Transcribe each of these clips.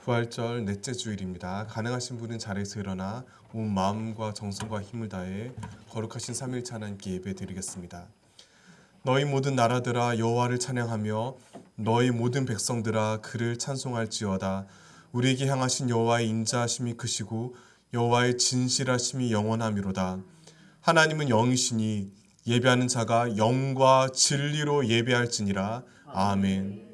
부활절 넷째 주일입니다. 가능하신 분은 자리에서 일어나 온 마음과 정성과 힘을 다해 거룩하신 삼일체 하나님께 예배드리겠습니다. 너희 모든 나라들아 여호와를 찬양하며 너희 모든 백성들아 그를 찬송할지어다. 우리에게 향하신 여호와의 인자하심이 크시고 여호와의 진실하심이 영원하미로다. 하나님은 영이시니 예배하는 자가 영과 진리로 예배할지니라. 아멘.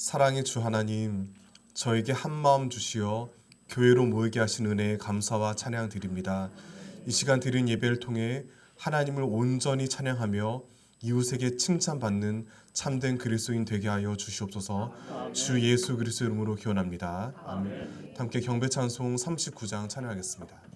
사랑의 주 하나님, 저에게 한마음 주시어 교회로 모이게 하신 은혜에 감사와 찬양 드립니다. 이 시간 드린 예배를 통해 하나님을 온전히 찬양하며 이웃에게 칭찬받는 참된 그리스도인 되게 하여 주시옵소서. 아멘. 주 예수 그리스도 이름으로 기원합니다. 아멘. 함께 경배 찬송 39장 찬양하겠습니다.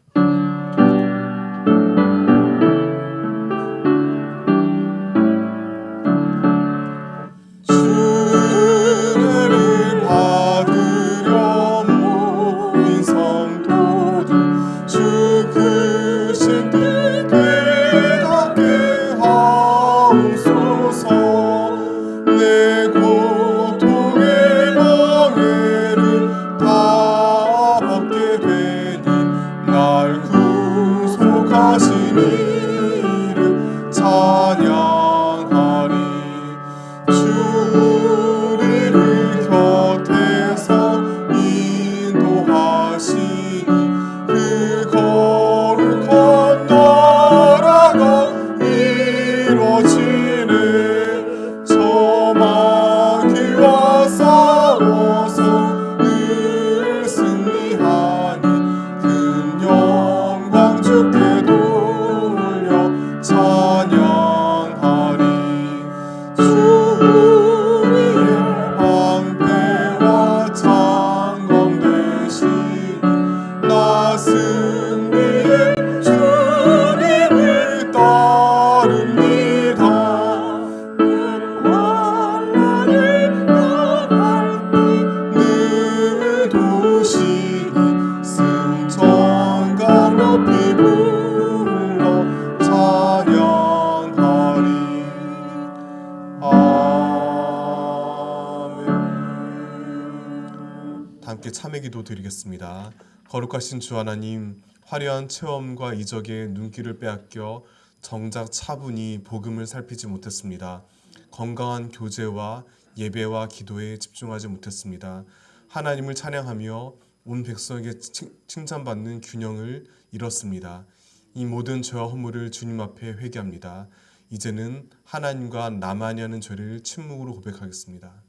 함께 참회 기도 드리겠습니다. 거룩하신 주 하나님, 화려한 체험과 이적의 눈길을 빼앗겨 정작 차분히 복음을 살피지 못했습니다. 건강한 교제와 예배와 기도에 집중하지 못했습니다. 하나님을 찬양하며 온 백성에게 칭찬받는 균형을 잃었습니다. 이 모든 죄와 허물을 주님 앞에 회개합니다. 이제는 하나님과 나만이 하는 죄를 침묵으로 고백하겠습니다.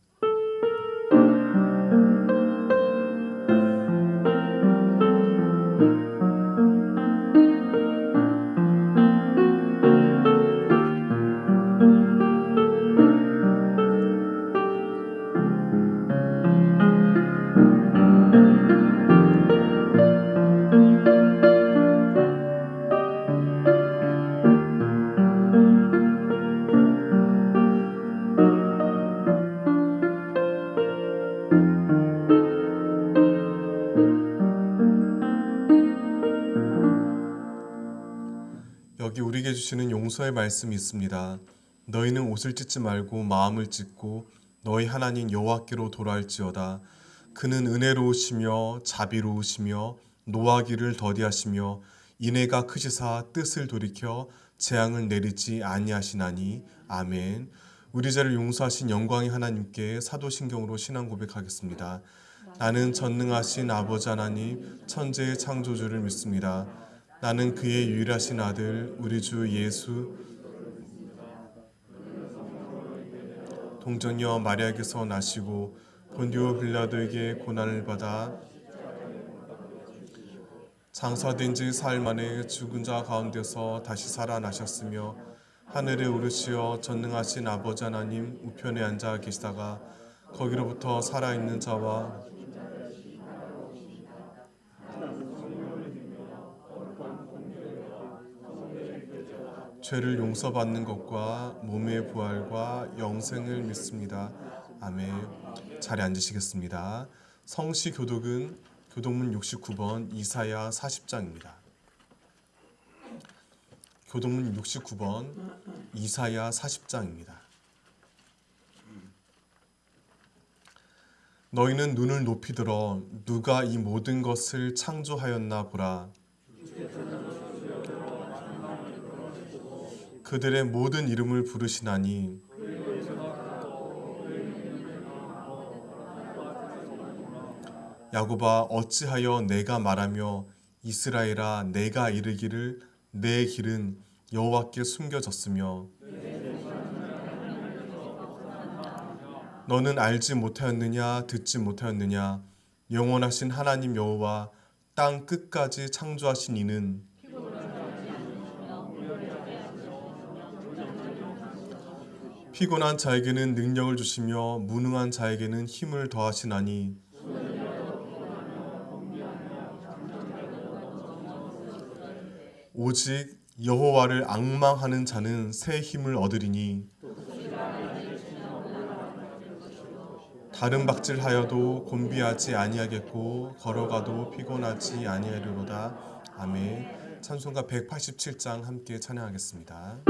여기 우리에게 주시는 용서의 말씀이 있습니다. 너희는 옷을 찢지 말고 마음을 찢고 너희 하나님 여호와께로 돌아올지어다. 그는 은혜로우시며 자비로우시며 노하기를 더디하시며 인애가 크시사 뜻을 돌이켜 재앙을 내리지 아니하시나니. 아멘. 우리 죄를 용서하신 영광의 하나님께 사도신경으로 신앙 고백하겠습니다. 나는 전능하신 아버지 하나님 천지의 창조주를 믿습니다. 나는 그의 유일하신 아들 우리 주 예수 동정녀 마리아에게서 나시고 본디오 빌라도에게 고난을 받아 장사된 지 사흘 만에 죽은 자 가운데서 다시 살아나셨으며 하늘에 오르시어 전능하신 아버지 하나님 우편에 앉아 계시다가 거기로부터 살아있는 자와 죄를 용서받는 것과 몸의 부활과 영생을 믿습니다. 아멘. 자리에 앉으시겠습니다. 성시 교독은 교독문 69번 이사야 40장입니다. 교독문 69번 이사야 40장입니다. 너희는 눈을 높이 들어 누가 이 모든 것을 창조하였나 보라. 그들의 모든 이름을 부르시나니 야곱아 어찌하여 내가 말하며 이스라엘아 내가 이르기를 내 길은 여호와께 숨겨졌으며 너는 알지 못하였느냐 듣지 못하였느냐 영원하신 하나님 여호와 땅 끝까지 창조하신 이는 피곤한 자에게는 능력을 주시며 무능한 자에게는 힘을 더하시나니 오직 여호와를 앙망하는 자는 새 힘을 얻으리니 다른 박질하여도 곤비하지 아니하겠고 걸어가도 피곤하지 아니하리로다. 아멘. 찬송가 187장 함께 찬양하겠습니다.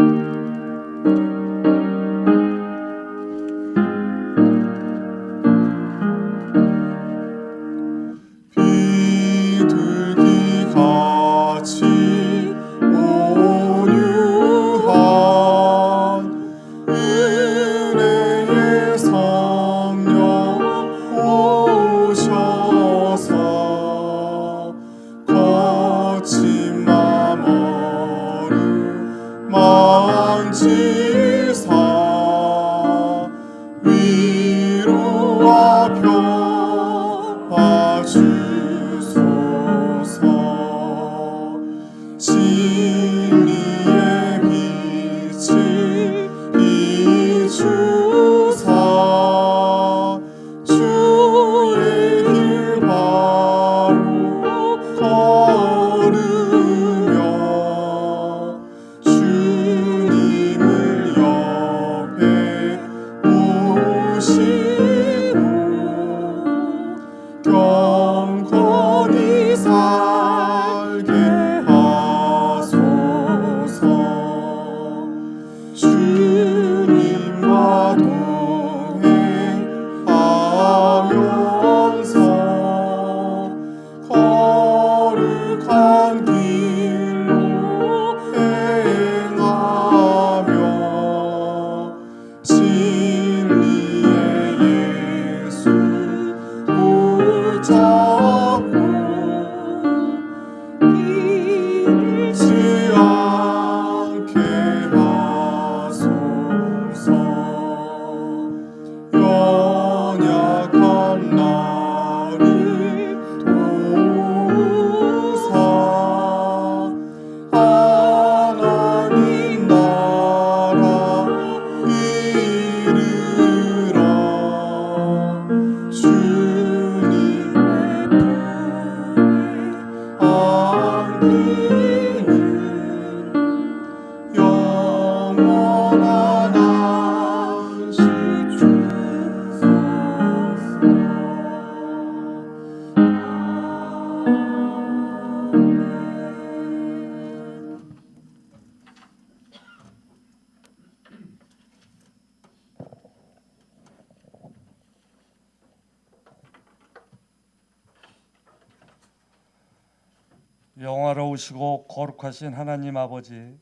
영화로우시고 거룩하신 하나님 아버지,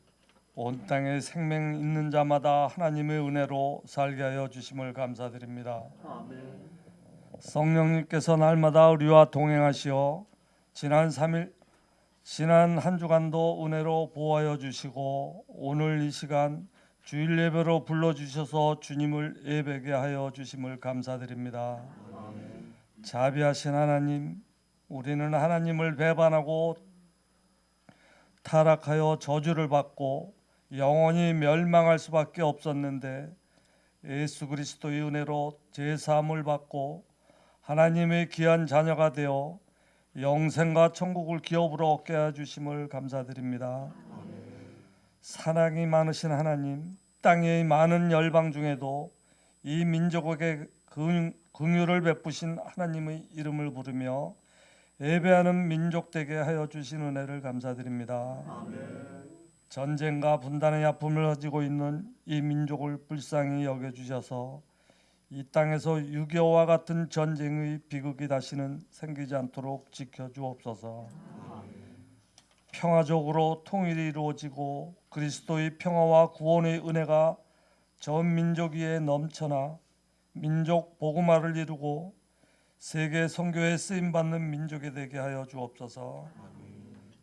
온 땅에 생명 있는 자마다 하나님의 은혜로 살게 하여 주심을 감사드립니다. 아멘. 성령님께서 날마다 우리와 동행하시어 지난 한 주간도 은혜로 보호하여 주시고 오늘 이 시간 주일 예배로 불러주셔서 주님을 예배하게 하여 주심을 감사드립니다. 아멘. 자비하신 하나님, 우리는 하나님을 배반하고 타락하여 저주를 받고 영원히 멸망할 수밖에 없었는데 예수 그리스도의 은혜로 제사함을 받고 하나님의 귀한 자녀가 되어 영생과 천국을 기업으로 얻게 해주심을 감사드립니다. 사랑이 많으신 하나님, 땅의 많은 열방 중에도 이 민족에게 긍휼을 베푸신 하나님의 이름을 부르며 예배하는 민족 되게 하여 주신 은혜를 감사드립니다. 전쟁과 분단의 아픔을 가지고 있는 이 민족을 불쌍히 여겨주셔서 이 땅에서 6.25와 같은 전쟁의 비극이 다시는 생기지 않도록 지켜주옵소서. 평화적으로 통일이 이루어지고 그리스도의 평화와 구원의 은혜가 전 민족 위에 넘쳐나 민족 복음화를 이루고 세계 선교에 쓰임받는 민족이 되게 하여 주옵소서.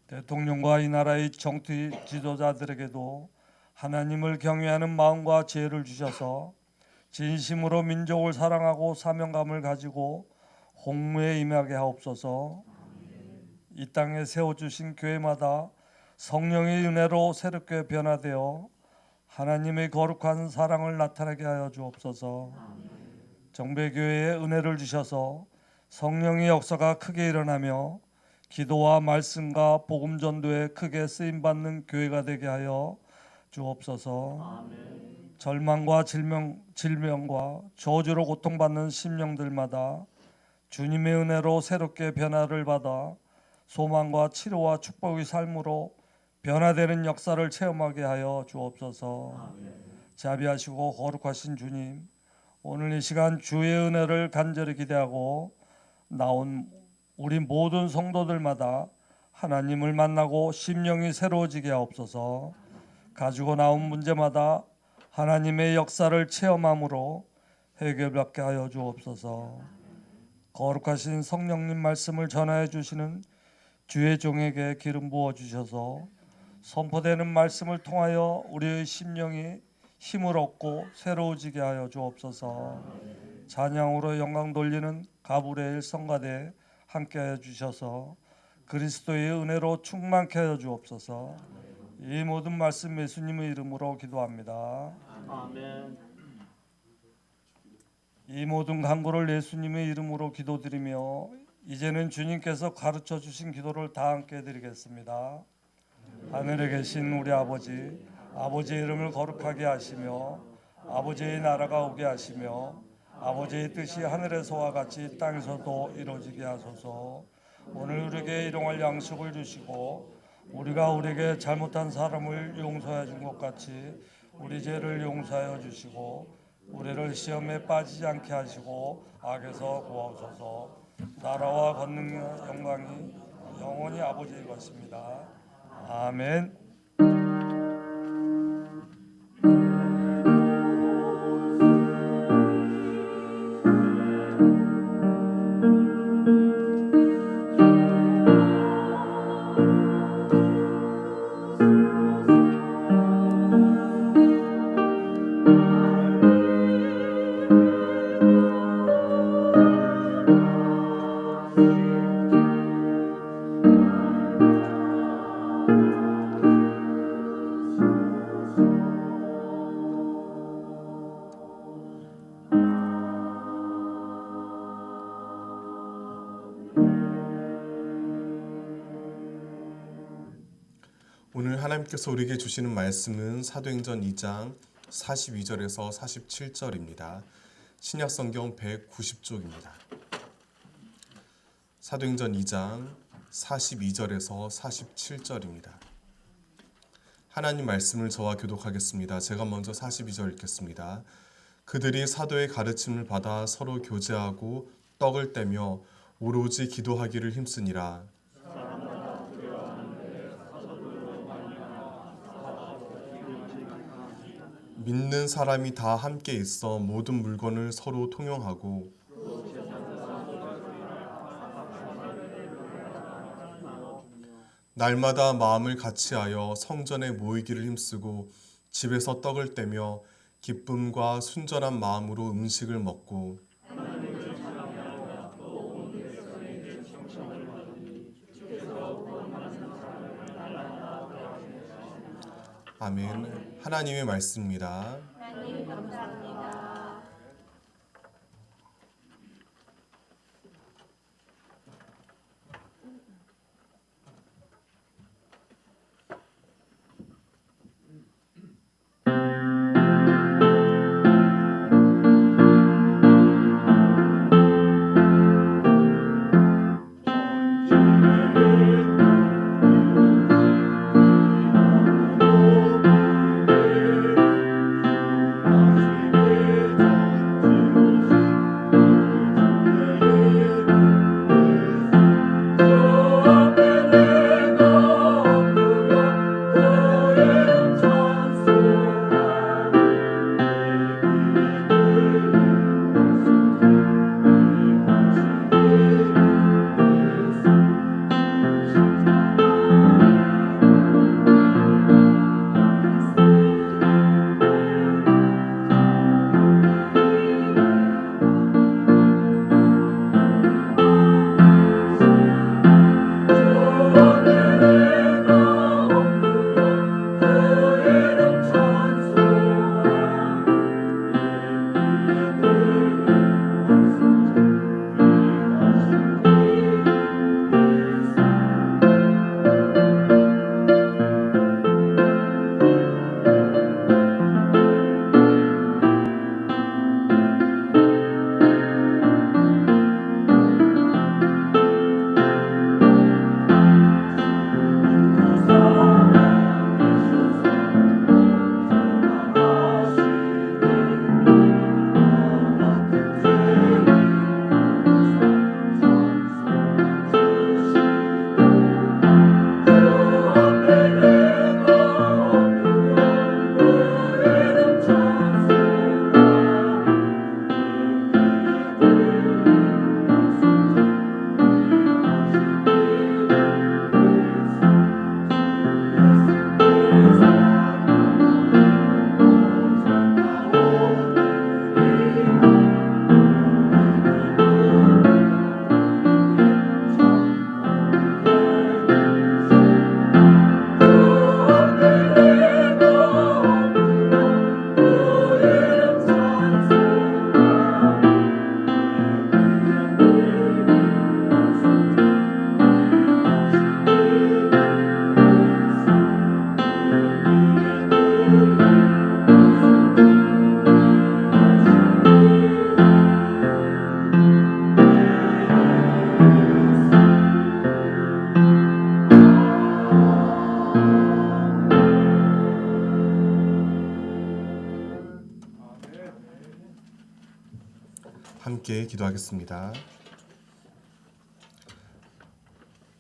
대통령과 이 나라의 정치 지도자들에게도 하나님을 경외하는 마음과 지혜를 주셔서 진심으로 민족을 사랑하고 사명감을 가지고 홍무에 임하게 하옵소서. 이 땅에 세워주신 교회마다 성령의 은혜로 새롭게 변화되어 하나님의 거룩한 사랑을 나타내게 하여 주옵소서. 정배교회에 은혜를 주셔서 성령의 역사가 크게 일어나며 기도와 말씀과 복음 전도에 크게 쓰임 받는 교회가 되게 하여 주옵소서. 절망과 질병과 저주로 고통받는 심령들마다 주님의 은혜로 새롭게 변화를 받아 소망과 치료와 축복의 삶으로 변화되는 역사를 체험하게 하여 주옵소서. 자비하시고 거룩하신 주님, 오늘 이 시간 주의 은혜를 간절히 기대하고 나온 우리 모든 성도들마다 하나님을 만나고 심령이 새로워지게 하옵소서. 가지고 나온 문제마다 하나님의 역사를 체험함으로 해결받게 하여 주옵소서. 거룩하신 성령님 말씀을 전하여 주시는 주의 종에게 기름 부어 주셔서 선포되는 말씀을 통하여 우리의 심령이 힘을 얻고 새로워지게 하여 주옵소서. 찬양으로 영광 돌리는 가브리엘 성가대 함께하여 주셔서 그리스도의 은혜로 충만케 하여 주옵소서. 이 모든 말씀 예수님의 이름으로 기도합니다. 아멘. 이 모든 간구를 예수님의 이름으로 기도드리며 이제는 주님께서 가르쳐 주신 기도를 다 함께 드리겠습니다. 하늘에 계신 우리 아버지, 아버지의 이름을 거룩하게 하시며 아버지의 나라가 오게 하시며 아버지의 뜻이 하늘에서와 같이 땅에서도 이루어지게 하소서. 오늘 우리에게 일용할 양식을 주시고 우리가 우리에게 잘못한 사람을 용서해 준 것 같이 우리 죄를 용서하여 주시고 우리를 시험에 빠지지 않게 하시고 악에서 구하옵소서. 나라와 권능과 영광이 영원히 아버지의 것입니다. 아멘. 오늘 하나님께서 우리에게 주시는 말씀은 사도행전 2장 42절에서 47절입니다. 신약성경 190쪽입니다. 사도행전 2장 42절에서 47절입니다. 하나님 말씀을 저와 교독하겠습니다. 제가 먼저 42절 읽겠습니다. 그들이 사도의 가르침을 받아 서로 교제하고 떡을 떼며 오로지 기도하기를 힘쓰니라. 믿는 사람이 다 함께 있어 모든 물건을 서로 통용하고 날마다 마음을 같이하여 성전에 모이기를 힘쓰고 집에서 떡을 떼며 기쁨과 순전한 마음으로 음식을 먹고 아멘. 하나님의 말씀입니다. 하나님 감사합니다. 함께 기도하겠습니다.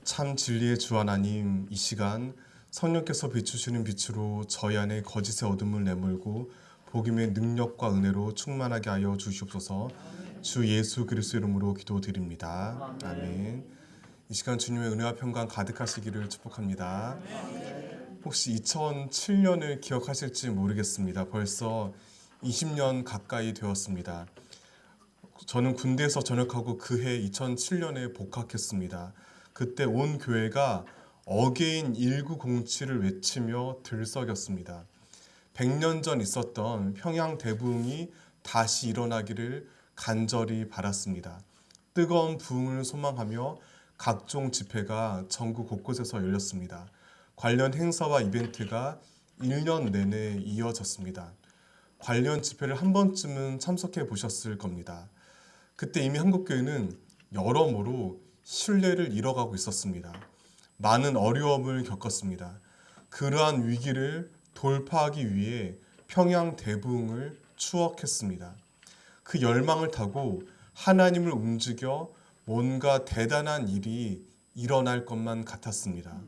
참 진리의 주 하나님, 이 시간 성령께서 비추시는 빛으로 저희 안에 거짓의 어둠을 내몰고 복음의 능력과 은혜로 충만하게 하여 주시옵소서. 주 예수 그리스도 이름으로 기도드립니다. 아멘. 이 시간 주님의 은혜와 평강 가득하시기를 축복합니다. 혹시 2007년을 기억하실지 모르겠습니다. 벌써 20년 가까이 되었습니다. 저는 군대에서 전역하고 그해 2007년에 복학했습니다. 그때 온 교회가 어게인 1907을 외치며 들썩였습니다. 100년 전 있었던 평양 대부흥이 다시 일어나기를 간절히 바랐습니다. 뜨거운 부흥을 소망하며 각종 집회가 전국 곳곳에서 열렸습니다. 관련 행사와 이벤트가 1년 내내 이어졌습니다. 관련 집회를 한 번쯤은 참석해 보셨을 겁니다. 그때 이미 한국교회는 여러모로 신뢰를 잃어가고 있었습니다. 많은 어려움을 겪었습니다. 그러한 위기를 돌파하기 위해 평양 대부흥을 추억했습니다. 그 열망을 타고 하나님을 움직여 뭔가 대단한 일이 일어날 것만 같았습니다.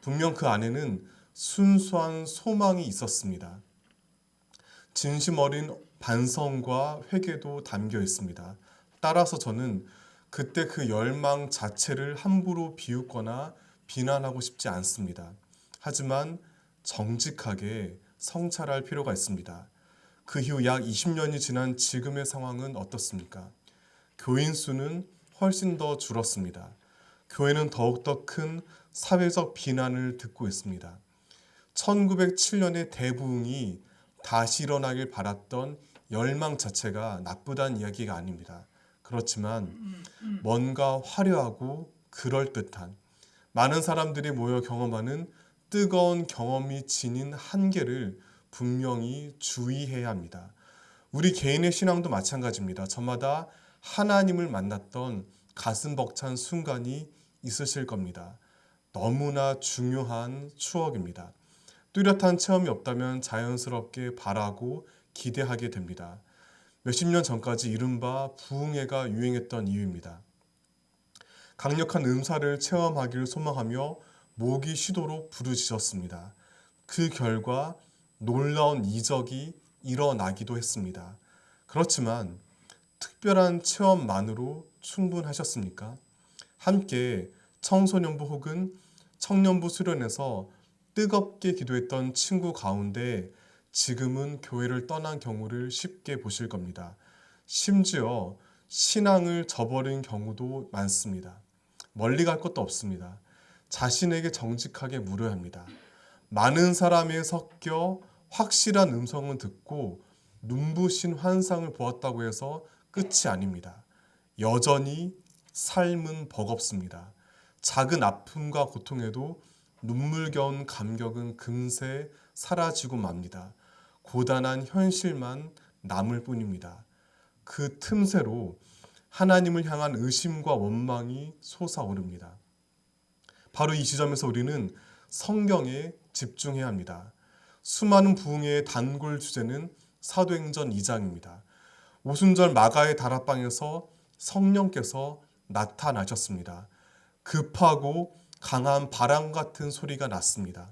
분명 그 안에는 순수한 소망이 있었습니다. 진심 어린 반성과 회개도 담겨 있습니다. 따라서 저는 그때 그 열망 자체를 함부로 비웃거나 비난하고 싶지 않습니다. 하지만 정직하게 성찰할 필요가 있습니다. 그 이후 약 20년이 지난 지금의 상황은 어떻습니까? 교인 수는 훨씬 더 줄었습니다. 교회는 더욱더 큰 사회적 비난을 듣고 있습니다. 1907년의 대부흥이 다시 일어나길 바랐던 열망 자체가 나쁘다는 이야기가 아닙니다. 그렇지만 뭔가 화려하고 그럴듯한 많은 사람들이 모여 경험하는 뜨거운 경험이 지닌 한계를 분명히 주의해야 합니다. 우리 개인의 신앙도 마찬가지입니다. 저마다 하나님을 만났던 가슴 벅찬 순간이 있으실 겁니다. 너무나 중요한 추억입니다. 뚜렷한 체험이 없다면 자연스럽게 바라고 기대하게 됩니다. 몇십 년 전까지 이른바 부흥회가 유행했던 이유입니다. 강력한 음사를 체험하기를 소망하며 모기 시도로 부르짖었습니다. 그 결과 놀라운 이적이 일어나기도 했습니다. 그렇지만 특별한 체험만으로 충분하셨습니까? 함께 청소년부 혹은 청년부 수련회에서 뜨겁게 기도했던 친구 가운데 지금은 교회를 떠난 경우를 쉽게 보실 겁니다. 심지어 신앙을 저버린 경우도 많습니다. 멀리 갈 것도 없습니다. 자신에게 정직하게 물어야 합니다. 많은 사람에 섞여 확실한 음성은 듣고 눈부신 환상을 보았다고 해서 끝이 아닙니다. 여전히 삶은 버겁습니다. 작은 아픔과 고통에도 눈물겨운 감격은 금세 사라지고 맙니다. 고단한 현실만 남을 뿐입니다. 그 틈새로 하나님을 향한 의심과 원망이 솟아오릅니다. 바로 이 지점에서 우리는 성경에 집중해야 합니다. 수많은 부흥회의 단골 주제는 사도행전 2장입니다. 오순절 마가의 다락방에서 성령께서 나타나셨습니다. 급하고 강한 바람 같은 소리가 났습니다.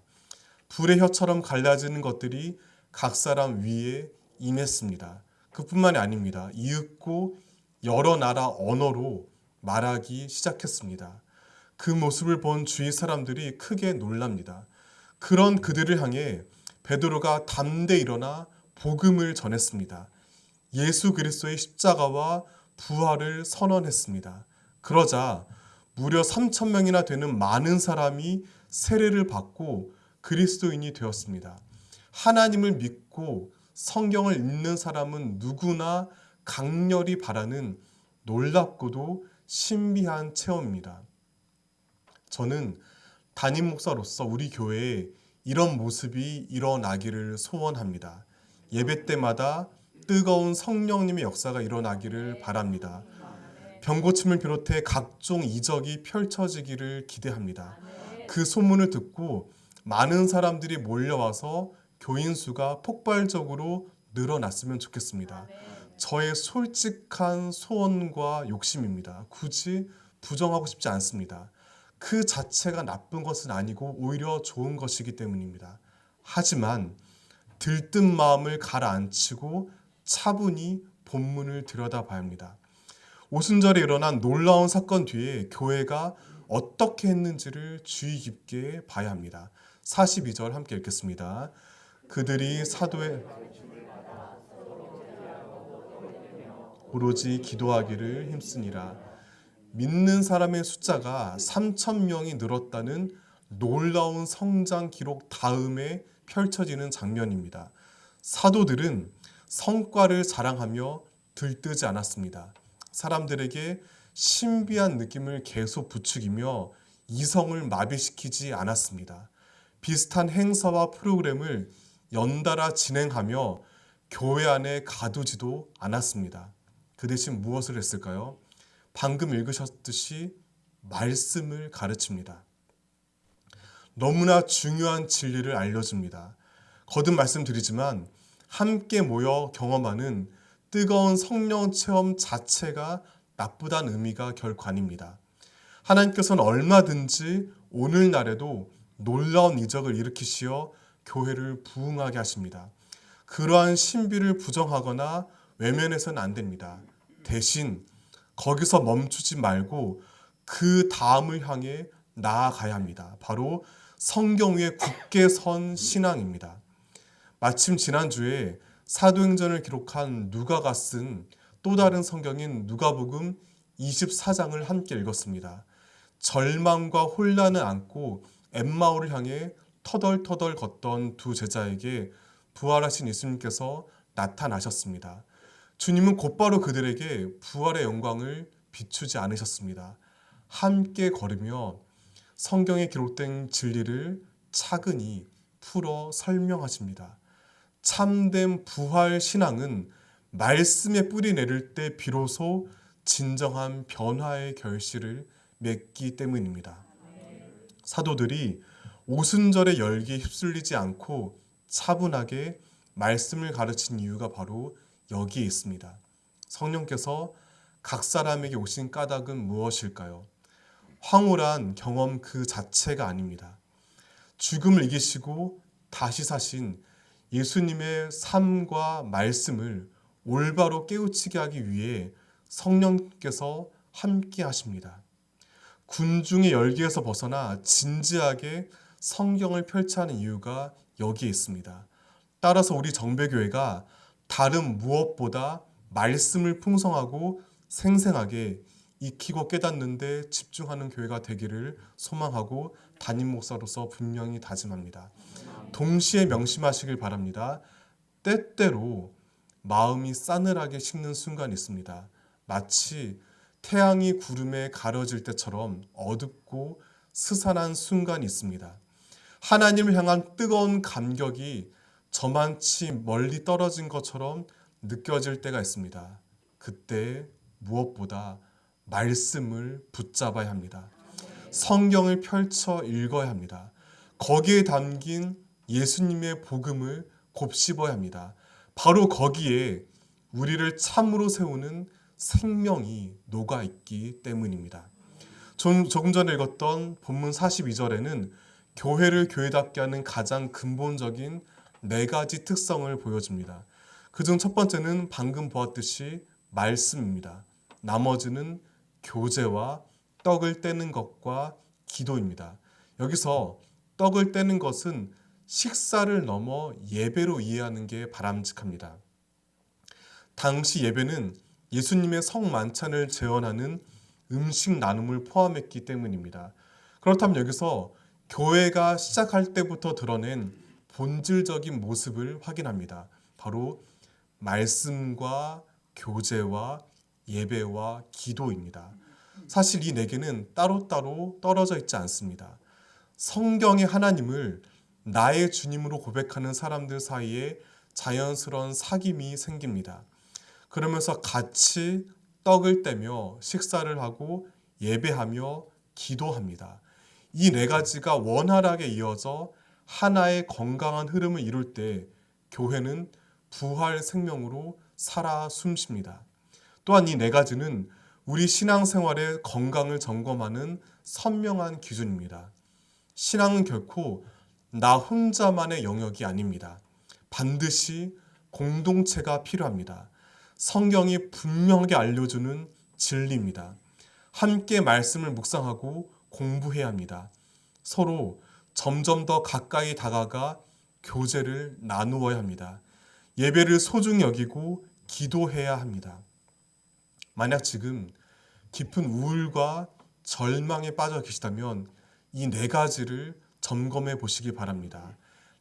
불의 혀처럼 갈라지는 것들이 각 사람 위에 임했습니다. 그뿐만이 아닙니다. 이윽고 여러 나라 언어로 말하기 시작했습니다. 그 모습을 본 주위 사람들이 크게 놀랍니다. 그런 그들을 향해 베드로가 담대히 일어나 복음을 전했습니다. 예수 그리스도의 십자가와 부활을 선언했습니다. 그러자 무려 3,000명이나 되는 많은 사람이 세례를 받고 그리스도인이 되었습니다. 하나님을 믿고 성경을 읽는 사람은 누구나 강렬히 바라는 놀랍고도 신비한 체험입니다. 저는 담임 목사로서 우리 교회에 이런 모습이 일어나기를 소원합니다. 예배 때마다 뜨거운 성령님의 역사가 일어나기를 바랍니다. 병고침을 비롯해 각종 이적이 펼쳐지기를 기대합니다. 그 소문을 듣고 많은 사람들이 몰려와서 교인 수가 폭발적으로 늘어났으면 좋겠습니다. 저의 솔직한 소원과 욕심입니다. 굳이 부정하고 싶지 않습니다. 그 자체가 나쁜 것은 아니고 오히려 좋은 것이기 때문입니다. 하지만 들뜬 마음을 가라앉히고 차분히 본문을 들여다봐야 합니다. 오순절에 일어난 놀라운 사건 뒤에 교회가 어떻게 했는지를 주의 깊게 봐야 합니다. 42절 함께 읽겠습니다. 그들이 사도의 오로지 기도하기를 힘쓰니라. 믿는 사람의 숫자가 3,000명이 늘었다는 놀라운 성장 기록 다음에 펼쳐지는 장면입니다. 사도들은 성과를 자랑하며 들뜨지 않았습니다. 사람들에게 신비한 느낌을 계속 부추기며 이성을 마비시키지 않았습니다. 비슷한 행사와 프로그램을 연달아 진행하며 교회 안에 가두지도 않았습니다. 그 대신 무엇을 했을까요? 방금 읽으셨듯이 말씀을 가르칩니다. 너무나 중요한 진리를 알려줍니다. 거듭 말씀드리지만 함께 모여 경험하는 뜨거운 성령 체험 자체가 나쁘다는 의미가 결코 아닙니다. 하나님께서는 얼마든지 오늘날에도 놀라운 이적을 일으키시어 교회를 부흥하게 하십니다. 그러한 신비를 부정하거나 외면해서는 안 됩니다. 대신 거기서 멈추지 말고 그 다음을 향해 나아가야 합니다. 바로 성경 위에 굳게 선 신앙입니다. 마침 지난주에 사도행전을 기록한 누가가 쓴 또 다른 성경인 누가복음 24장을 함께 읽었습니다. 절망과 혼란을 안고 엠마오를 향해 터덜터덜 걷던 두 제자에게 부활하신 예수님께서 나타나셨습니다. 주님은 곧바로 그들에게 부활의 영광을 비추지 않으셨습니다. 함께 걸으며 성경에 기록된 진리를 차근히 풀어 설명하십니다. 참된 부활 신앙은 말씀에 뿌리 내릴 때 비로소 진정한 변화의 결실을 맺기 때문입니다. 사도들이 오순절의 열기에 휩쓸리지 않고 차분하게 말씀을 가르친 이유가 바로 여기에 있습니다. 성령께서 각 사람에게 오신 까닭은 무엇일까요? 황홀한 경험 그 자체가 아닙니다. 죽음을 이기시고 다시 사신 예수님의 삶과 말씀을 올바로 깨우치게 하기 위해 성령께서 함께 하십니다. 군중의 열기에서 벗어나 진지하게 성경을 펼쳐 하는 이유가 여기에 있습니다. 따라서 우리 정배교회가 다른 무엇보다 말씀을 풍성하고 생생하게 익히고 깨닫는 데 집중하는 교회가 되기를 소망하고 담임 목사로서 분명히 다짐합니다. 동시에 명심하시길 바랍니다. 때때로 마음이 싸늘하게 식는 순간이 있습니다. 마치 태양이 구름에 가려질 때처럼 어둡고 스산한 순간이 있습니다. 하나님을 향한 뜨거운 감격이 저만치 멀리 떨어진 것처럼 느껴질 때가 있습니다. 그때 무엇보다 말씀을 붙잡아야 합니다. 성경을 펼쳐 읽어야 합니다. 거기에 담긴 예수님의 복음을 곱씹어야 합니다. 바로 거기에 우리를 참으로 세우는 생명이 녹아있기 때문입니다. 조금 전에 읽었던 본문 42절에는 교회를 교회답게 하는 가장 근본적인 4가지 특성을 보여줍니다. 그중 첫 번째는 방금 보았듯이 말씀입니다. 나머지는 교제와 떡을 떼는 것과 기도입니다. 여기서 떡을 떼는 것은 식사를 넘어 예배로 이해하는 게 바람직합니다. 당시 예배는 예수님의 성만찬을 재현하는 음식 나눔을 포함했기 때문입니다. 그렇다면 여기서 교회가 시작할 때부터 드러낸 본질적인 모습을 확인합니다. 바로 말씀과 교제와 예배와 기도입니다. 사실 이 4개는 따로따로 떨어져 있지 않습니다. 성경의 하나님을 나의 주님으로 고백하는 사람들 사이에 자연스러운 사귐이 생깁니다. 그러면서 같이 떡을 떼며 식사를 하고 예배하며 기도합니다. 이 4가지가 원활하게 이어져 하나의 건강한 흐름을 이룰 때 교회는 부활 생명으로 살아 숨쉽니다. 또한 이 4가지는 우리 신앙생활의 건강을 점검하는 선명한 기준입니다. 신앙은 결코 나 혼자만의 영역이 아닙니다. 반드시 공동체가 필요합니다. 성경이 분명하게 알려주는 진리입니다. 함께 말씀을 묵상하고 공부해야 합니다. 서로 점점 더 가까이 다가가 교제를 나누어야 합니다. 예배를 소중히 여기고 기도해야 합니다. 만약 지금 깊은 우울과 절망에 빠져 계시다면 이 4가지를 점검해 보시기 바랍니다.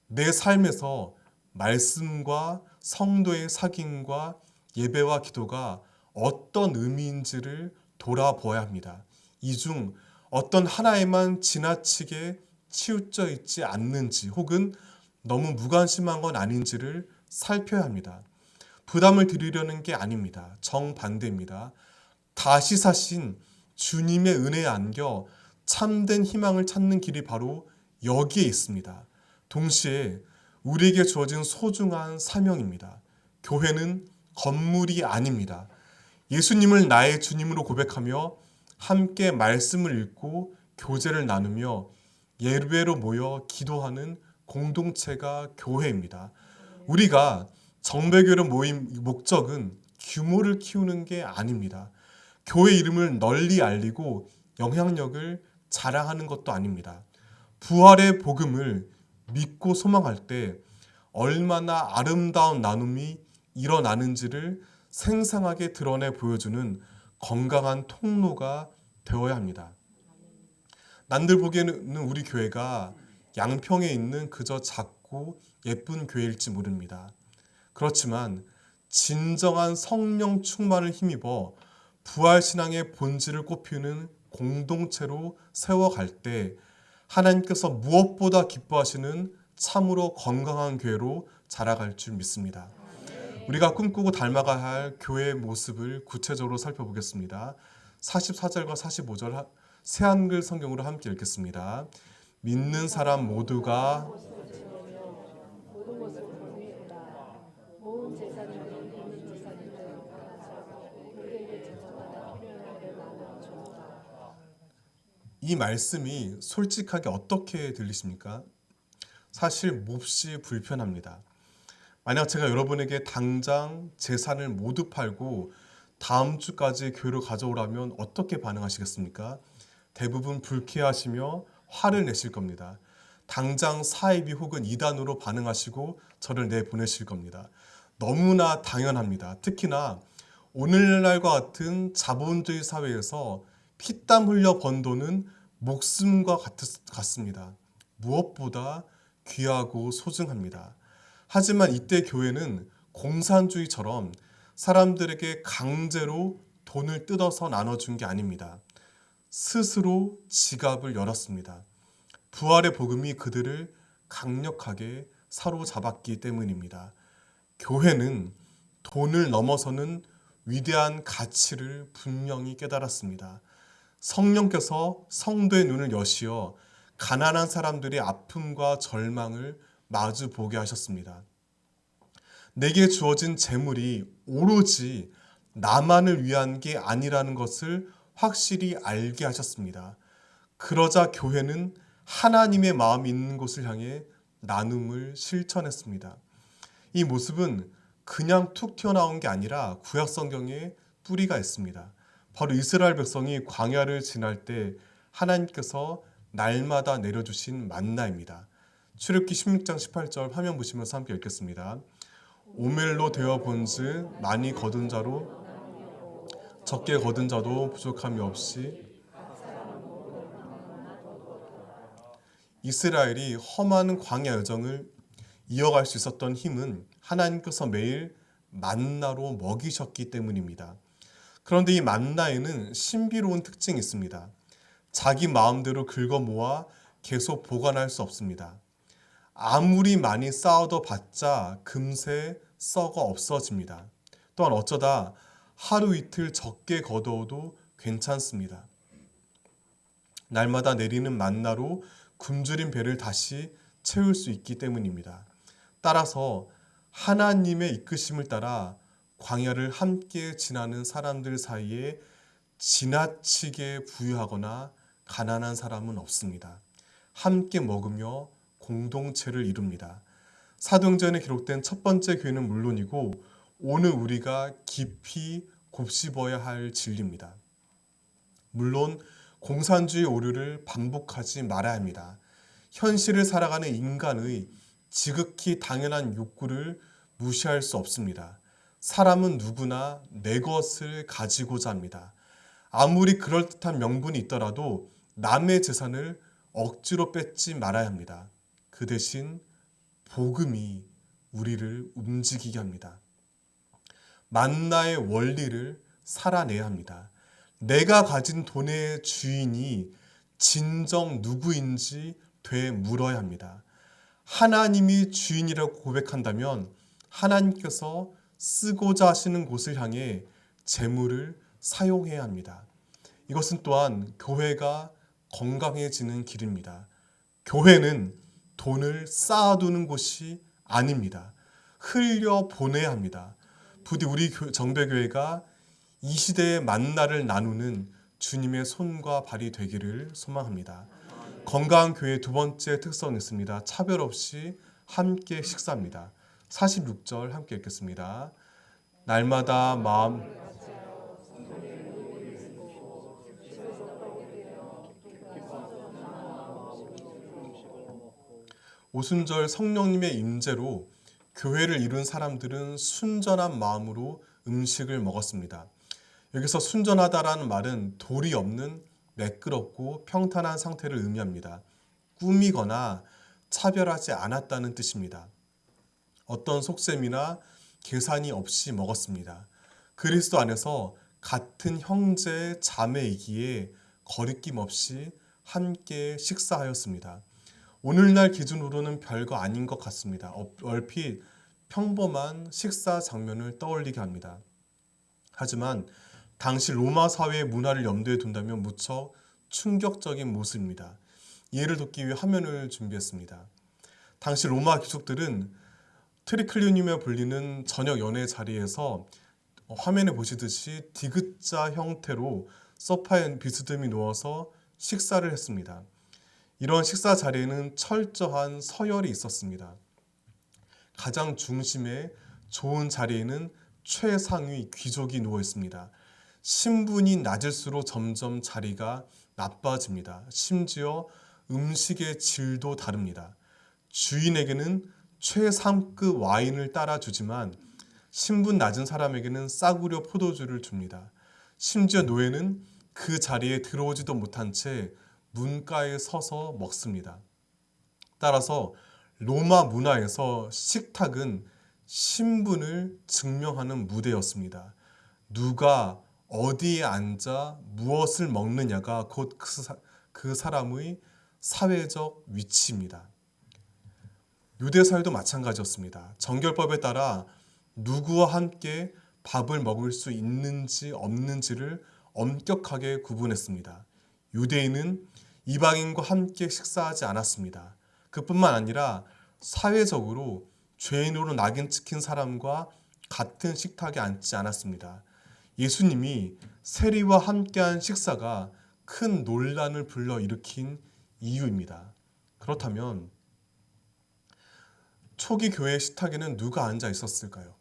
내 삶에서 말씀과 성도의 사귐과 예배와 기도가 어떤 의미인지를 돌아보아야 합니다. 이 중 어떤 하나에만 지나치게 치우쳐 있지 않는지 혹은 너무 무관심한 건 아닌지를 살펴야 합니다. 부담을 드리려는 게 아닙니다. 정반대입니다. 다시 사신 주님의 은혜에 안겨 참된 희망을 찾는 길이 바로 여기에 있습니다. 동시에 우리에게 주어진 소중한 사명입니다. 교회는 건물이 아닙니다. 예수님을 나의 주님으로 고백하며 함께 말씀을 읽고 교제를 나누며 예배로 모여 기도하는 공동체가 교회입니다. 우리가 정배교회로 모인 목적은 규모를 키우는 게 아닙니다. 교회 이름을 널리 알리고 영향력을 자랑하는 것도 아닙니다. 부활의 복음을 믿고 소망할 때 얼마나 아름다운 나눔이 일어나는지를 생생하게 드러내 보여주는 건강한 통로가 되어야 합니다. 남들 보기에는 우리 교회가 양평에 있는 그저 작고 예쁜 교회일지 모릅니다. 그렇지만 진정한 성령 충만을 힘입어 부활신앙의 본질을 꽃피우는 공동체로 세워갈 때 하나님께서 무엇보다 기뻐하시는 참으로 건강한 교회로 자라갈 줄 믿습니다. 우리가 꿈꾸고 닮아가야 할 교회의 모습을 구체적으로 살펴보겠습니다. 44절과 45절 새한글 성경으로 함께 읽겠습니다. 믿는 사람 모두가 이 말씀이 솔직하게 어떻게 들리십니까? 사실 몹시 불편합니다. 만약 제가 여러분에게 당장 재산을 모두 팔고 다음 주까지 교회로 가져오라면 어떻게 반응하시겠습니까? 대부분 불쾌하시며 화를 내실 겁니다. 당장 사이비 혹은 이단으로 반응하시고 저를 내보내실 겁니다. 너무나 당연합니다. 특히나 오늘날과 같은 자본주의 사회에서 피땀 흘려 번 돈은 목숨과 같습니다. 무엇보다 귀하고 소중합니다. 하지만 이때 교회는 공산주의처럼 사람들에게 강제로 돈을 뜯어서 나눠준 게 아닙니다. 스스로 지갑을 열었습니다. 부활의 복음이 그들을 강력하게 사로잡았기 때문입니다. 교회는 돈을 넘어서는 위대한 가치를 분명히 깨달았습니다. 성령께서 성도의 눈을 여시어 가난한 사람들의 아픔과 절망을 마주 보게 하셨습니다. 내게 주어진 재물이 오로지 나만을 위한 게 아니라는 것을 확실히 알게 하셨습니다. 그러자 교회는 하나님의 마음이 있는 곳을 향해 나눔을 실천했습니다. 이 모습은 그냥 툭 튀어나온 게 아니라 구약 성경에 뿌리가 있습니다. 바로 이스라엘 백성이 광야를 지날 때 하나님께서 날마다 내려주신 만나입니다. 출애굽기 16장 18절 화면 보시면서 함께 읽겠습니다. 오멜로 되어 본즉 많이 거둔 자로 적게 거둔 자도 부족함이 없이 이스라엘이 험한 광야 여정을 이어갈 수 있었던 힘은 하나님께서 매일 만나로 먹이셨기 때문입니다. 그런데 이 만나에는 신비로운 특징이 있습니다. 자기 마음대로 긁어 모아 계속 보관할 수 없습니다. 아무리 많이 쌓아둬 봤자 금세 썩어 없어집니다. 또한 어쩌다 하루 이틀 적게 거두어도 괜찮습니다. 날마다 내리는 만나로 굶주린 배를 다시 채울 수 있기 때문입니다. 따라서 하나님의 이끄심을 따라 광야를 함께 지나는 사람들 사이에 지나치게 부유하거나 가난한 사람은 없습니다. 함께 먹으며 공동체를 이룹니다. 사도행전에 기록된 첫 번째 교회는 물론이고 오늘 우리가 깊이 곱씹어야 할 진리입니다. 물론 공산주의 오류를 반복하지 말아야 합니다. 현실을 살아가는 인간의 지극히 당연한 욕구를 무시할 수 없습니다. 사람은 누구나 내 것을 가지고자 합니다. 아무리 그럴듯한 명분이 있더라도 남의 재산을 억지로 뺏지 말아야 합니다. 그 대신 복음이 우리를 움직이게 합니다. 만나의 원리를 살아내야 합니다. 내가 가진 돈의 주인이 진정 누구인지 되물어야 합니다. 하나님이 주인이라고 고백한다면 하나님께서 쓰고자 하시는 곳을 향해 재물을 사용해야 합니다. 이것은 또한 교회가 건강해지는 길입니다. 교회는 돈을 쌓아두는 곳이 아닙니다. 흘려보내야 합니다. 부디 우리 정배교회가 이 시대의 만나를 나누는 주님의 손과 발이 되기를 소망합니다. 건강한 교회의 두 번째 특성이 있습니다. 차별 없이 함께 식사합니다. 46절 함께 읽겠습니다. 날마다 마음 오순절 성령님의 임재로 교회를 이룬 사람들은 순전한 마음으로 음식을 먹었습니다. 여기서 순전하다라는 말은 돌이 없는 매끄럽고 평탄한 상태를 의미합니다. 꾸미거나 차별하지 않았다는 뜻입니다. 어떤 속셈이나 계산이 없이 먹었습니다. 그리스도 안에서 같은 형제 자매이기에 거리낌 없이 함께 식사하였습니다. 오늘날 기준으로는 별거 아닌 것 같습니다. 얼핏 평범한 식사 장면을 떠올리게 합니다. 하지만 당시 로마 사회의 문화를 염두에 둔다면 무척 충격적인 모습입니다. 이해를 돕기 위해 화면을 준비했습니다. 당시 로마 귀족들은 트리클리늄에 불리는 저녁 연회 자리에서 화면에 보시듯이 디귿자 형태로 소파에 비스듬히 누워서 식사를 했습니다. 이런 식사 자리에는 철저한 서열이 있었습니다. 가장 중심에 좋은 자리에는 최상위 귀족이 누워 있습니다. 신분이 낮을수록 점점 자리가 나빠집니다. 심지어 음식의 질도 다릅니다. 주인에게는 최상급 와인을 따라주지만 신분 낮은 사람에게는 싸구려 포도주를 줍니다. 심지어 노예는 그 자리에 들어오지도 못한 채 문가에 서서 먹습니다. 따라서 로마 문화에서 식탁은 신분을 증명하는 무대였습니다. 누가 어디에 앉아 무엇을 먹느냐가 곧 그 사람의 사회적 위치입니다. 유대사회도 마찬가지였습니다. 정결법에 따라 누구와 함께 밥을 먹을 수 있는지 없는지를 엄격하게 구분했습니다. 유대인은 이방인과 함께 식사하지 않았습니다. 그뿐만 아니라 사회적으로 죄인으로 낙인 찍힌 사람과 같은 식탁에 앉지 않았습니다. 예수님이 세리와 함께한 식사가 큰 논란을 불러일으킨 이유입니다. 그렇다면 초기 교회 식탁에는 누가 앉아 있었을까요?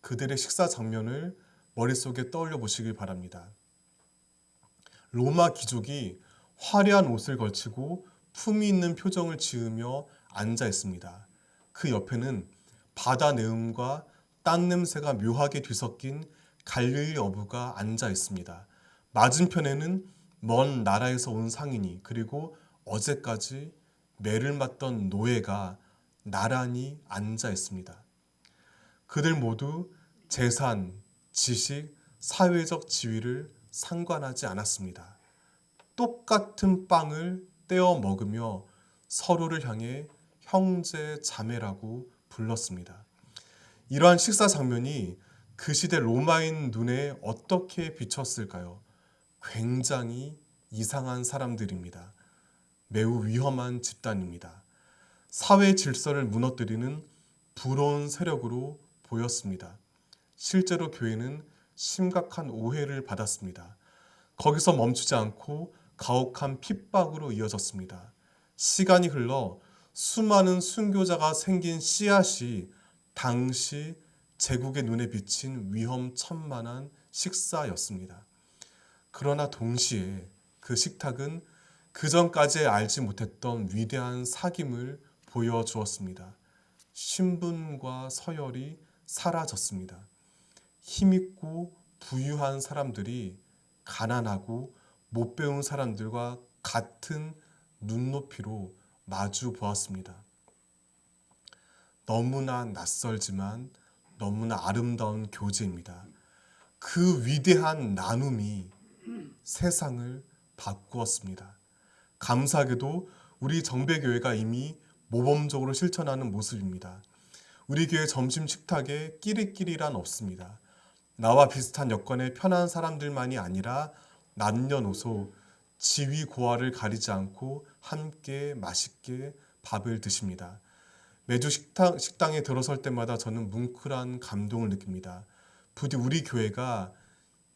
그들의 식사 장면을 머릿속에 떠올려 보시길 바랍니다. 로마 귀족이 화려한 옷을 걸치고 품위 있는 표정을 지으며 앉아 있습니다. 그 옆에는 바다 내음과 땀 냄새가 묘하게 뒤섞인 갈릴리 어부가 앉아 있습니다. 맞은편에는 먼 나라에서 온 상인이 그리고 어제까지 매를 맞던 노예가 나란히 앉아 있습니다. 그들 모두 재산, 지식, 사회적 지위를 상관하지 않았습니다. 똑같은 빵을 떼어 먹으며 서로를 향해 형제 자매라고 불렀습니다. 이러한 식사 장면이 그 시대 로마인 눈에 어떻게 비쳤을까요? 굉장히 이상한 사람들입니다. 매우 위험한 집단입니다. 사회 질서를 무너뜨리는 불온 세력으로 보였습니다. 실제로 교회는 심각한 오해를 받았습니다. 거기서 멈추지 않고 가혹한 핍박으로 이어졌습니다. 시간이 흘러 수많은 순교자가 생긴 씨앗이 당시 제국의 눈에 비친 위험천만한 식사였습니다. 그러나 동시에 그 식탁은 그전까지 알지 못했던 위대한 사귐을 보여주었습니다. 신분과 서열이 사라졌습니다. 힘있고 부유한 사람들이 가난하고 못 배운 사람들과 같은 눈높이로 마주 보았습니다. 너무나 낯설지만 너무나 아름다운 교제입니다. 그 위대한 나눔이 세상을 바꾸었습니다. 감사하게도 우리 정배교회가 이미 모범적으로 실천하는 모습입니다. 우리 교회 점심 식탁에 끼리끼리란 없습니다. 나와 비슷한 여건의 편한 사람들만이 아니라 남녀노소, 지위 고하를 가리지 않고 함께 맛있게 밥을 드십니다. 매주 식당에 들어설 때마다 저는 뭉클한 감동을 느낍니다. 부디 우리 교회가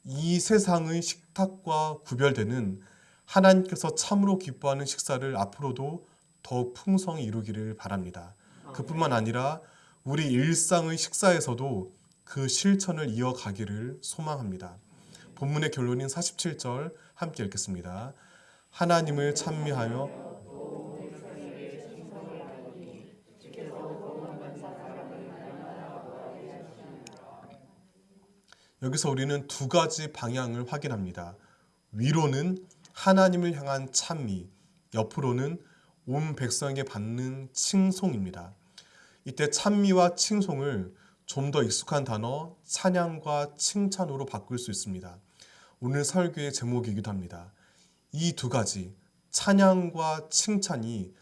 이 세상의 식탁과 구별되는 하나님께서 참으로 기뻐하는 식사를 앞으로도 더욱 풍성히 이루기를 바랍니다. 그뿐만 아니라 우리 일상의 식사에서도 그 실천을 이어가기를 소망합니다. 본문의 결론인 47절 함께 읽겠습니다. 하나님을 찬미하며 여기서 우리는 두 가지 방향을 확인합니다. 위로는 하나님을 향한 찬미, 옆으로는 온 백성에게 받는 칭송입니다. 이때 찬미와 칭송을 좀 더 익숙한 단어 찬양과 칭찬으로 바꿀 수 있습니다. 오늘 설교의 제목이기도 합니다. 이 두 가지 찬양과 칭찬이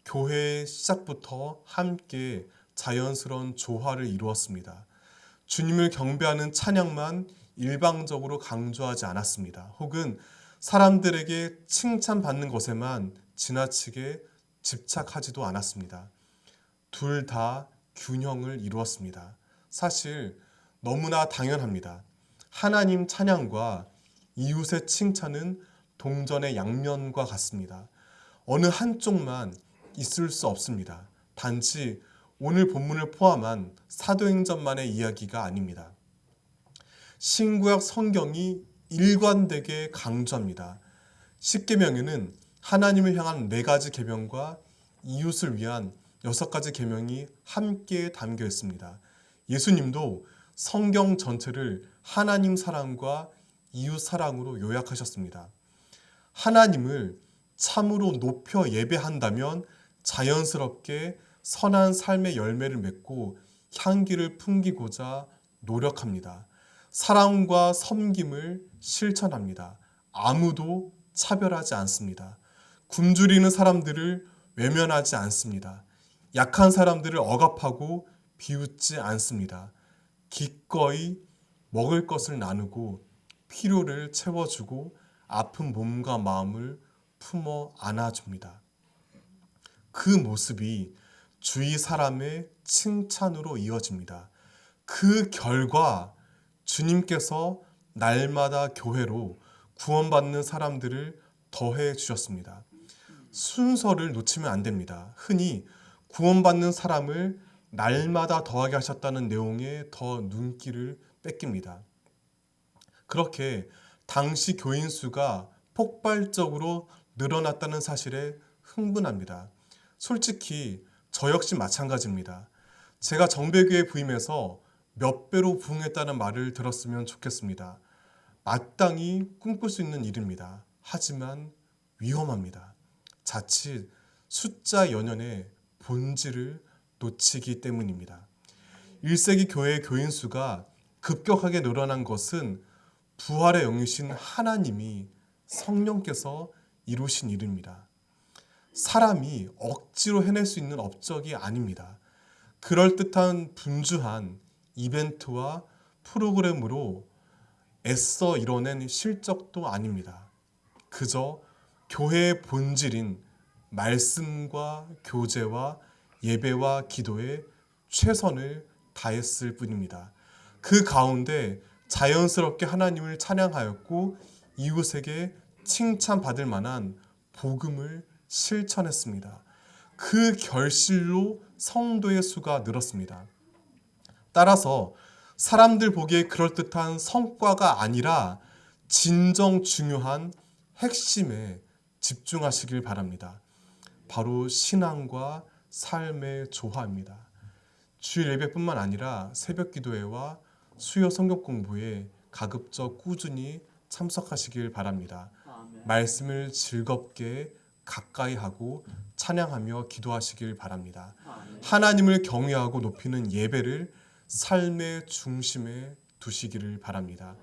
교회의 시작부터 함께 자연스러운 조화를 이루었습니다. 주님을 경배하는 찬양만 일방적으로 강조하지 않았습니다. 혹은 사람들에게 칭찬받는 것에만 지나치게 집착하지도 않았습니다. 둘 다 균형을 이루었습니다. 사실 너무나 당연합니다. 하나님 찬양과 이웃의 칭찬은 동전의 양면과 같습니다. 어느 한쪽만 있을 수 없습니다. 단지 오늘 본문을 포함한 사도행전만의 이야기가 아닙니다. 신구약 성경이 일관되게 강조합니다. 십계명에는 하나님을 향한 4가지 계명과 이웃을 위한 6가지 계명이 함께 담겨 있습니다. 예수님도 성경 전체를 하나님 사랑과 이웃 사랑으로 요약하셨습니다. 하나님을 참으로 높여 예배한다면 자연스럽게 선한 삶의 열매를 맺고 향기를 풍기고자 노력합니다. 사랑과 섬김을 실천합니다. 아무도 차별하지 않습니다. 굶주리는 사람들을 외면하지 않습니다. 약한 사람들을 억압하고 비웃지 않습니다. 기꺼이 먹을 것을 나누고 필요를 채워주고 아픈 몸과 마음을 품어 안아줍니다. 그 모습이 주위 사람의 칭찬으로 이어집니다. 그 결과 주님께서 날마다 교회로 구원받는 사람들을 더해 주셨습니다. 순서를 놓치면 안 됩니다. 흔히 구원받는 사람을 날마다 더하게 하셨다는 내용에 더 눈길을 뺏깁니다. 그렇게 당시 교인 수가 폭발적으로 늘어났다는 사실에 흥분합니다. 솔직히 저 역시 마찬가지입니다. 제가 정배교에 부임해서 몇 배로 부흥했다는 말을 들었으면 좋겠습니다. 마땅히 꿈꿀 수 있는 일입니다. 하지만 위험합니다. 자칫 숫자 연연의 본질을 놓치기 때문입니다. 1세기 교회의 교인 수가 급격하게 늘어난 것은 부활의 영이신 하나님이 성령께서 이루신 일입니다. 사람이 억지로 해낼 수 있는 업적이 아닙니다. 그럴듯한 분주한 이벤트와 프로그램으로 애써 이뤄낸 실적도 아닙니다. 그저 교회의 본질인 말씀과 교제와 예배와 기도에 최선을 다했을 뿐입니다. 그 가운데 자연스럽게 하나님을 찬양하였고 이웃에게 칭찬받을 만한 복음을 실천했습니다. 그 결실로 성도의 수가 늘었습니다. 따라서 사람들 보기에 그럴듯한 성과가 아니라 진정 중요한 핵심에 집중하시길 바랍니다. 바로 신앙과 삶의 조화입니다. 주일 예배뿐만 아니라 새벽 기도회와 수요 성경 공부에 가급적 꾸준히 참석하시길 바랍니다. 말씀을 즐겁게 가까이 하고 찬양하며 기도하시길 바랍니다. 하나님을 경외하고 높이는 예배를 삶의 중심에 두시기를 바랍니다.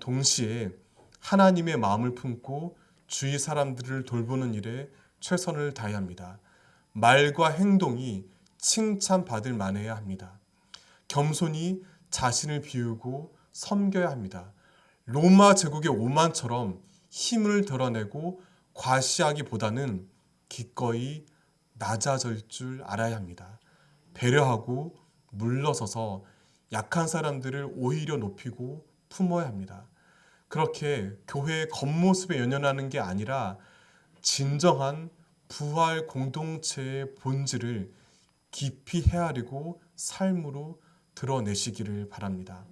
동시에 하나님의 마음을 품고 주위 사람들을 돌보는 일에 최선을 다해야 합니다. 말과 행동이 칭찬받을 만해야 합니다. 겸손히 자신을 비우고 섬겨야 합니다. 로마 제국의 오만처럼 힘을 드러내고 과시하기보다는 기꺼이 낮아질 줄 알아야 합니다. 배려하고 물러서서 약한 사람들을 오히려 높이고 품어야 합니다. 그렇게 교회의 겉모습에 연연하는 게 아니라 진정한 부활 공동체의 본질을 깊이 헤아리고 삶으로 드러내시기를 바랍니다.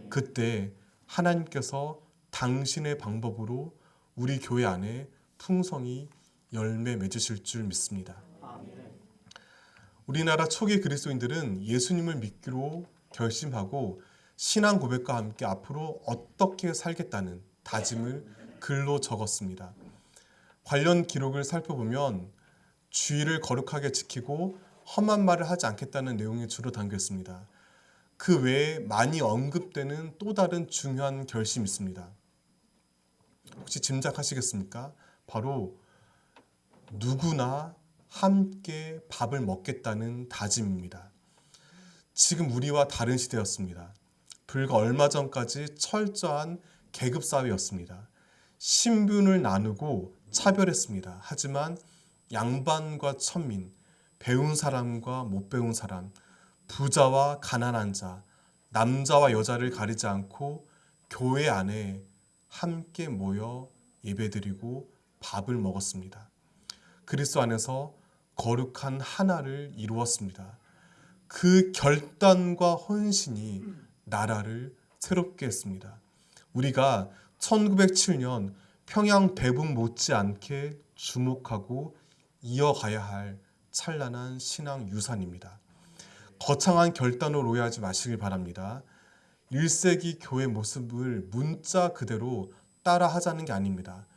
그때 하나님께서 당신의 방법으로 우리 교회 안에 풍성히 열매 맺으실 줄 믿습니다. 우리나라 초기 그리스도인들은 예수님을 믿기로 결심하고 신앙 고백과 함께 앞으로 어떻게 살겠다는 다짐을 글로 적었습니다. 관련 기록을 살펴보면 주의를 거룩하게 지키고 험한 말을 하지 않겠다는 내용이 주로 담겨 있습니다. 그 외에 많이 언급되는 또 다른 중요한 결심이 있습니다. 혹시 짐작하시겠습니까? 바로 누구나 함께 밥을 먹겠다는 다짐입니다. 지금 우리와 다른 시대였습니다. 불과 얼마 전까지 철저한 계급사회였습니다. 신분을 나누고 차별했습니다. 하지만 양반과 천민, 배운 사람과 못 배운 사람, 부자와 가난한 자, 남자와 여자를 가리지 않고 교회 안에 함께 모여 예배드리고 밥을 먹었습니다. 그리스도 안에서 거룩한 하나를 이루었습니다. 그 결단과 헌신이 나라를 새롭게 했습니다. 우리가 1907년 평양 대붕 못지않게 주목하고 이어가야 할 찬란한 신앙 유산입니다. 거창한 결단으로 오해하지 마시길 바랍니다. 1세기 교회 모습을 문자 그대로 따라 하자는 게 아닙니다.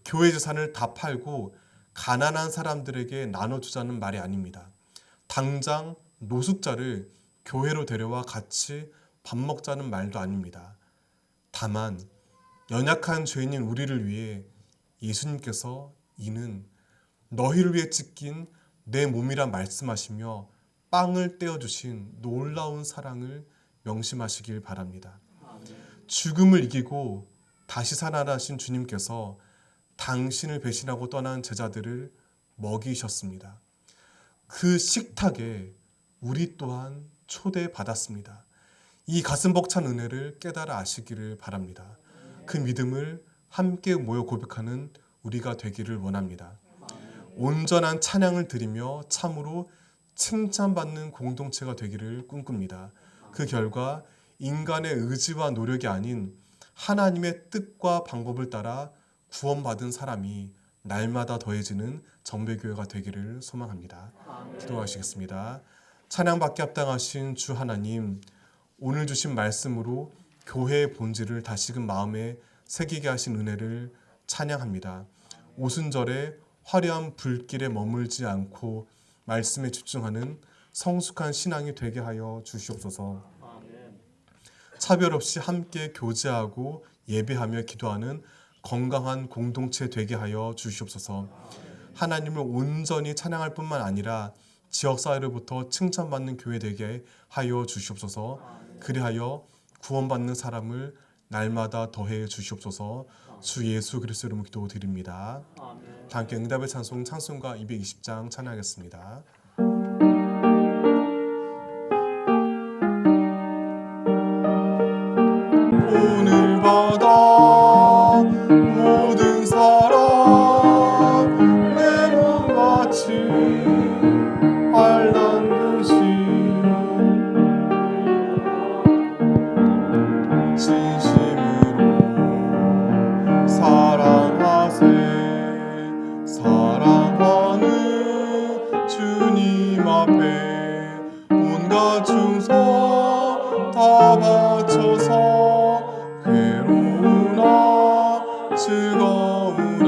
교회 재산을 다 팔고 가난한 사람들에게 나눠주자는 말이 아닙니다. 당장 노숙자를 교회로 데려와 같이 밥 먹자는 말도 아닙니다. 다만 연약한 죄인인 우리를 위해 예수님께서 이는 너희를 위해 찢긴 내 몸이라 말씀하시며 빵을 떼어주신 놀라운 사랑을 명심하시길 바랍니다. 죽음을 이기고 다시 살아나신 주님께서 당신을 배신하고 떠난 제자들을 먹이셨습니다. 그 식탁에 우리 또한 초대받았습니다. 이 가슴 벅찬 은혜를 깨달아 아시기를 바랍니다. 그 믿음을 함께 모여 고백하는 우리가 되기를 원합니다. 온전한 찬양을 드리며 참으로 칭찬받는 공동체가 되기를 꿈꿉니다. 그 결과 인간의 의지와 노력이 아닌 하나님의 뜻과 방법을 따라 구원받은 사람이 날마다 더해지는 정배교회가 되기를 소망합니다. 기도하시겠습니다. 찬양받기 합당하신 주 하나님, 오늘 주신 말씀으로 교회의 본질을 다시금 마음에 새기게 하신 은혜를 찬양합니다. 오순절에 화려한 불길에 머물지 않고 말씀에 집중하는 성숙한 신앙이 되게 하여 주시옵소서. 차별 없이 함께 교제하고 예배하며 기도하는 건강한 공동체 되게 하여 주시옵소서. 하나님을 온전히 찬양할 뿐만 아니라 지역사회로부터 칭찬받는 교회 되게 하여 주시옵소서. 그리하여 구원받는 사람을 날마다 더해 주시옵소서. 주 예수 그리스도 이름으로 기도드립니다. 다 함께 응답의 찬송 찬송가 220장 찬양하겠습니다. 오늘 바다 모든 사람 내 몸같이 알란 듯이 진심으로 사랑하세. 사랑하는 주님 앞에 온갖 충성 다 바쳐서 괴로우나 즐거우나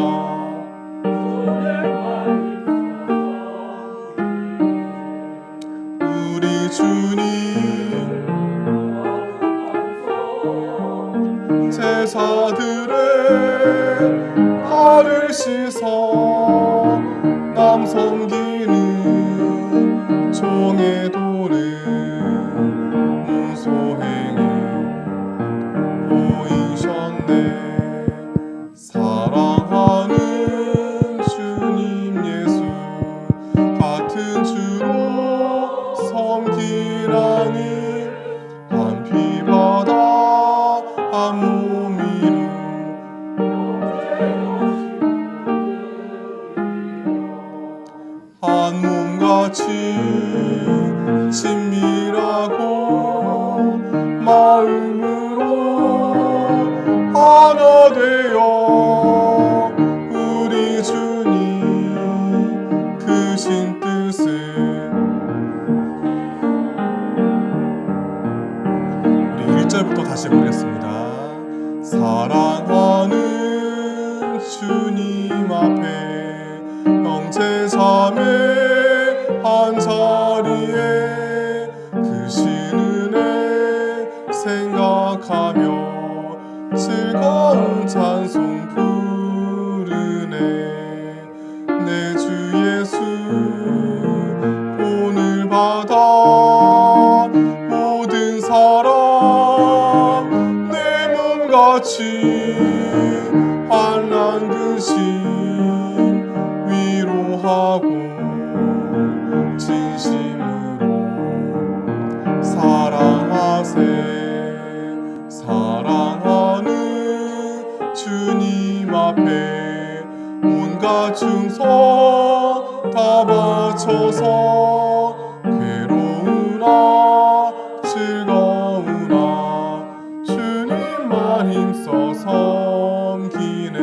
우리 주님 제사들의 발을 씻어 남 섬기는 종의 도는 문소행에 보이셨네. 사랑하는 주님 예수 같은 주로 섬기라니 한 피바다 한 몸이루 한 몸같이 친밀하고 마음으로 하나 되어 우리 주님 크신 뜻을 우리 1절부터 다시 보겠습니다. 사랑하는 주님 앞에 형제 자매 주 예수 본을 받아 모든 사람 내 몸같이 환난 근심 위로하고 진심으로 사랑하세. 사랑하는 주님 앞에 온갖 충성 다 바쳐서 괴로우나 즐거우나 주님만 힘써 섬기네.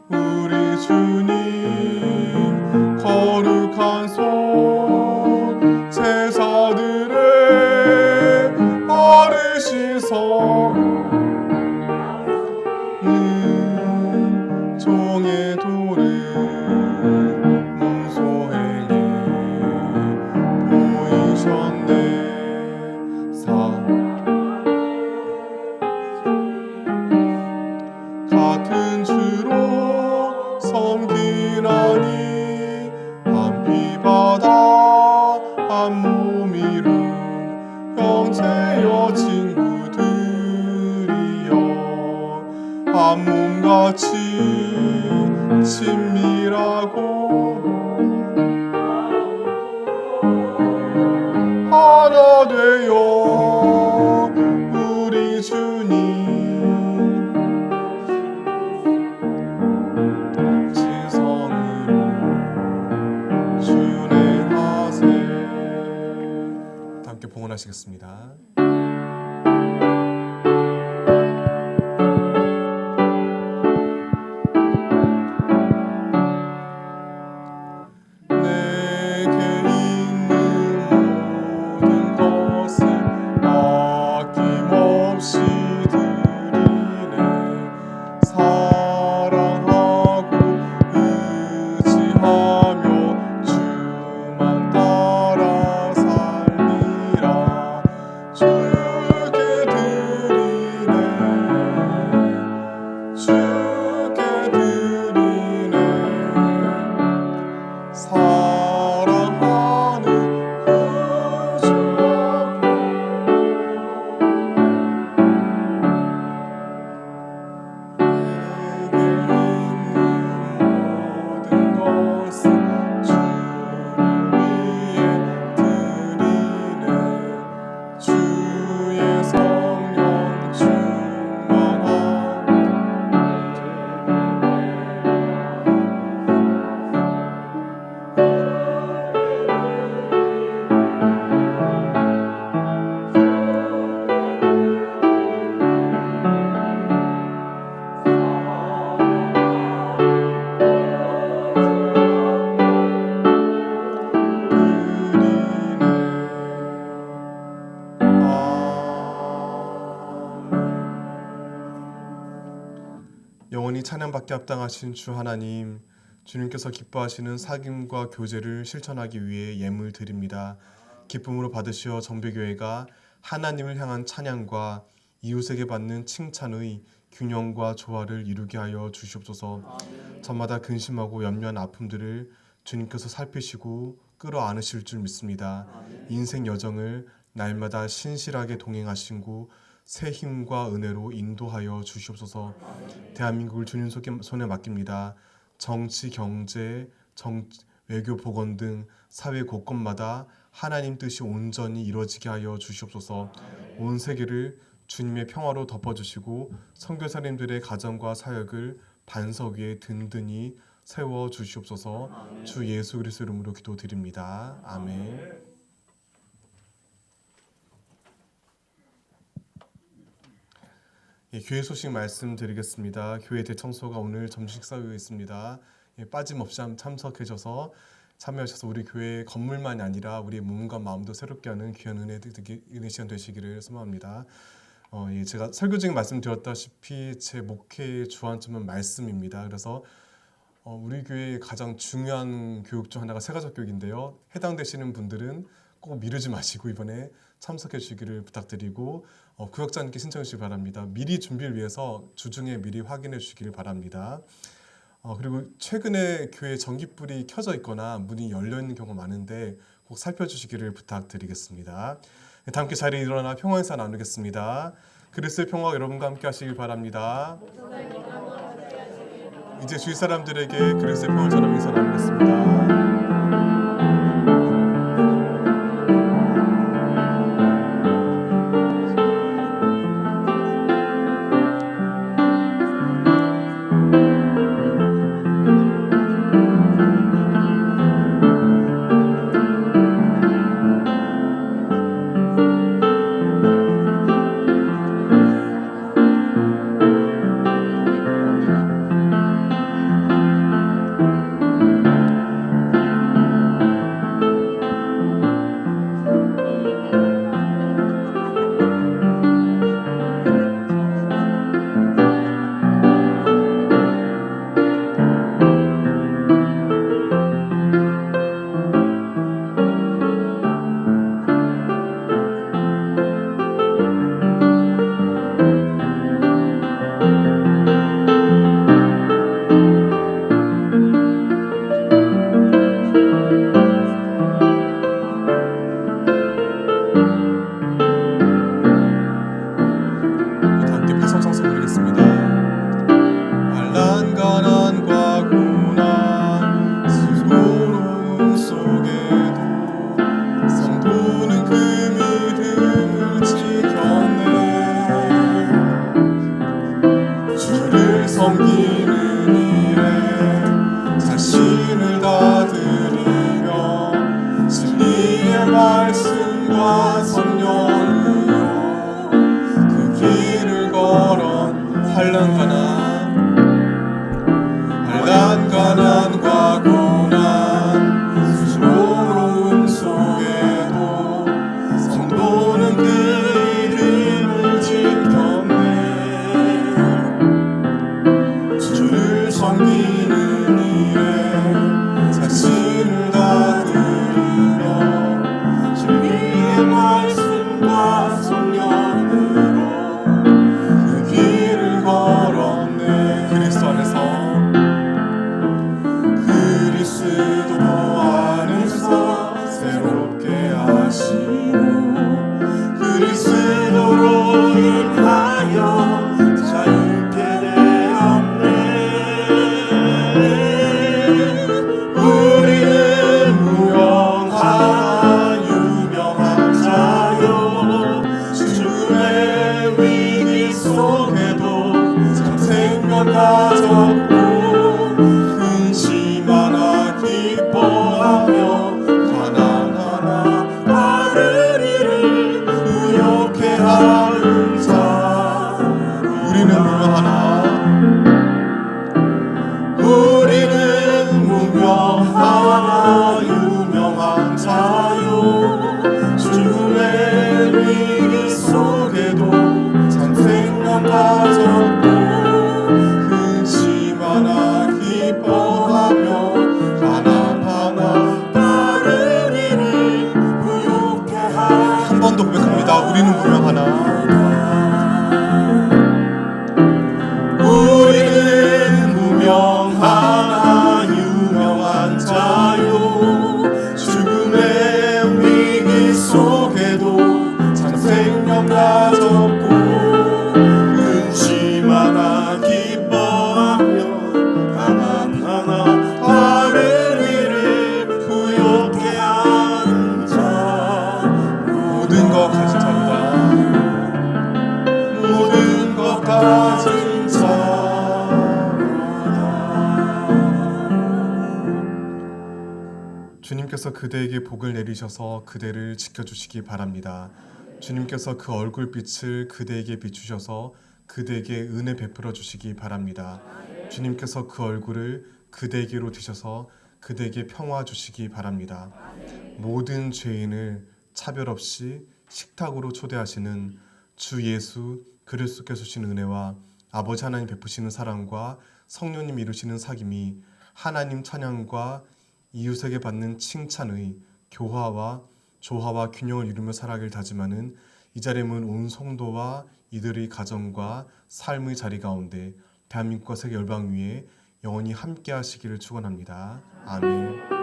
우리 주님 거룩한 손 제자들의 바르시서 종의 도를 문소행에 보이셨네. 같은 주로 섬기나니 한 피바다 한 몸 이룬 형제여 친구들이여 한 몸같이 친밀하고 하나 되어 우리 주님 지성으로 준행하세. 함께 봉헌하시겠습니다. 영원히 찬양받게 합당하신 주 하나님, 주님께서 기뻐하시는 사귐과 교제를 실천하기 위해 예물 드립니다. 기쁨으로 받으시어 정배교회가 하나님을 향한 찬양과 이웃에게 받는 칭찬의 균형과 조화를 이루게 하여 주시옵소서. 저마다 근심하고 염려한 아픔들을 주님께서 살피시고 끌어안으실 줄 믿습니다. 인생 여정을 날마다 신실하게 동행하시고 새 힘과 은혜로 인도하여 주시옵소서. 대한민국을 주님 손에 맡깁니다. 정치, 경제, 외교, 보건 등 사회 곳곳마다 하나님 뜻이 온전히 이루어지게 하여 주시옵소서. 온 세계를 주님의 평화로 덮어주시고 선교사님들의 가정과 사역을 반석 위에 든든히 세워 주시옵소서. 주 예수 그리스도 이름으로 기도드립니다. 아멘. 교회 소식 말씀드리겠습니다. 교회 대청소가 오늘 점심 식사 후에 있습니다. 빠짐없이 참석해줘서 참여하셔서 우리 교회 건물만이 아니라 우리의 몸과 마음도 새롭게 하는 귀한 은혜 시간 되시기를 소망합니다. 제가 설교 중에 말씀드렸다시피 제 목회의 주안점은 말씀입니다. 그래서 우리 교회의 가장 중요한 교육 중 하나가 세가족 교육인데요. 해당되시는 분들은 꼭 미루지 마시고 이번에 참석해 주시기를 부탁드리고 구역장님께 신청해 주시기 바랍니다. 미리 준비를 위해서 주중에 미리 확인해 주시기를 바랍니다. 그리고 최근에 교회 전기불이 켜져 있거나 문이 열려 있는 경우가 많은데 꼭 살펴주시기를 부탁드리겠습니다. 다 함께 자리에 일어나 평화 인사 나누겠습니다. 그리스도의 평화가 여러분과 함께 하시길 바랍니다. 이제 주위 사람들에게 그리스도의 평화를 전하며 인사 나누겠습니다. 환난과 고난 수고로움 속에도 성도는 그 이름을 지켰네. 주를 섬기는 일에 자신을 다 드리며 진리의 말씀과 성령으로 그 길을 걸었네. 그리스도 안에서 새롭게 하시고 그리스도로 인하여 자유케 되었네. 우리는 무명하나 유명한 자요 죽음의 위기 속에도 참 생명 가졌고 근심하나 기뻐하며 가난하나 받을 일을 의욕해 하는 자. 우리는 무명하나 유명한 자요 죽음의 위기 속에도 참 생명 가졌고 근심하나 기뻐하며 가난하나 받을 일을 부욕해 하는. 한 번 더 고백합니다. 우리는 무명하나 유명한 자요 죽음의 위기 속에도 참 생명 가졌고 근심하나 기뻐하며 가난하나 받을 일을 부욕해 하는 자. 모든 것 가진 자입니다. 모든 것 가진 자. 주님께서 그대에게 복을 내리셔서 그대를 지켜주시기 바랍니다. 주님께서 그 얼굴빛을 그대에게 비추셔서 그대에게 은혜 베풀어 주시기 바랍니다. 주님께서 그 얼굴을 그대에게로 드셔서 그대에게 평화 주시기 바랍니다. 모든 죄인을 차별 없이 식탁으로 초대하시는 주 예수 그리스도께서 주신 은혜와 아버지 하나님 베푸시는 사랑과 성령님 이루시는 사귐이 하나님 찬양과 이웃에게 받는 칭찬의 교화와 조화와 균형을 이루며 살아가길 다짐하는 이 자리에는 온 성도와 이들의 가정과 삶의 자리 가운데 대한민국과 세계 열방 위에 영원히 함께 하시기를 축원합니다. 아멘.